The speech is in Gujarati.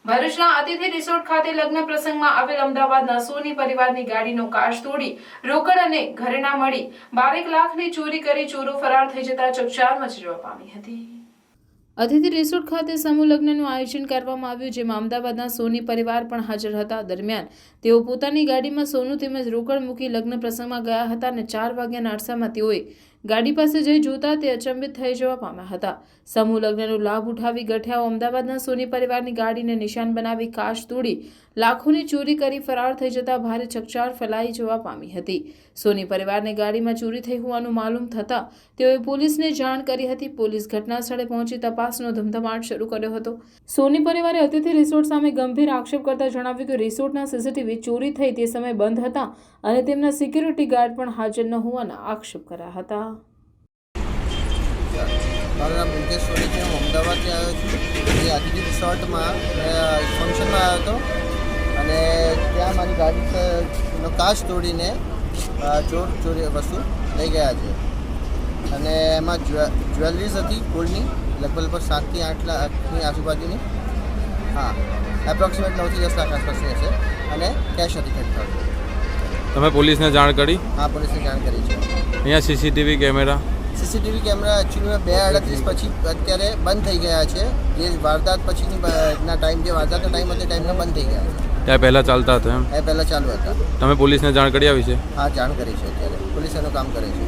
ભરૂચના અતિથિ રિસોર્ટ ખાતે લગ્ન પ્રસંગમાં આવેલ અમદાવાદના સોની પરિવારની ગાડીનો કાચ તોડી રોકડ અને ઘરેણા મળી 12 લાખની ચોરી કરી ચોરો ફરાર થઈ જતા ચકચાર મચી જવા પામી હતી। અતિથિ રિસોર્ટ ખાતે સમૂહ લગ્નનું આયોજન કરવામાં આવ્યું, જેમાં અમદાવાદના સોની પરિવાર પણ હાજર હતા। દરમિયાન તેઓ પોતાની ગાડીમાં સોનું તેમજ રોકડ મૂકી લગ્ન પ્રસંગમાં ગયા હતા અને 4 વાગ્યાના અરસામાં તેઓએ ગાડી પાસે જઈ જોતા તે અચંબિત થઈ જવા પામ્યા હતા। સમૂહ લગ્નનો લાભ ઉઠાવી ગઠિયાઓ અમદાવાદના સોની પરિવારની ગાડીને નિશાન બનાવી કાચ તોડી લાખોની ચોરી કરી ફરાર થઈ જતા ભારે ચકચાર ફેલાઈ જવા પામી હતી। સોની પરિવારની ગાડીમાં ચોરી થઈ હોવાનું માલુમ થતા તેઓએ પોલીસને જાણ કરી હતી। પોલીસ ઘટના સ્થળે પહોંચી તપાસનો ધમધમાટ શરૂ કર્યો હતો। સોની પરિવારે અતિથિ રિસોર્ટ સામે ગંભીર આક્ષેપ કરતા જણાવ્યું કે રિસોર્ટના સીસીટીવી ચોરી થઈ તે સમયે બંધ હતા અને તેમના સિક્યુરિટી ગાર્ડ પણ હાજર ન હોવાના આક્ષેપ કર્યા હતા। મારું નામ મુકેશ સોની છે। હું અમદાવાદથી આવ્યો છું। એ અતિથિ રિસોર્ટમાં ફંક્શનમાં આવ્યો હતો અને ત્યાં મારી ગાડીનો કાચ તોડીને ચોરી વસ્તુ લઈ ગયા છે અને એમાં જ્વેલરીઝ હતી ગોલ્ડની લગભગ 7 થી 8 લાખની આજુબાજુની, હા એપ્રોક્સિમેટ 9 થી 10 લાખ આસપાસની હશે અને કેશ હતી 30,000। તમે પોલીસને જાણ કરી? હા, પોલીસને જાણ કરી છે। અહીંયા સીસીટીવી કેમેરા એકચ્યુઅલીમાં 2:38 પછી અત્યારે બંધ થઈ ગયા છે। જે વારદાત પછીની ટાઈમ, જે વારદાતનો ટાઈમ હતો ટાઈમના બંધ થઈ ગયા છે। ત્યાં પહેલાં ચાલતા હતા એમ? એ પહેલાં ચાલુ હતા। તમે પોલીસને જાણ કરી આવી છે? હા, જાણ કરી છે। અત્યારે પોલીસ એનું કામ કરે છે।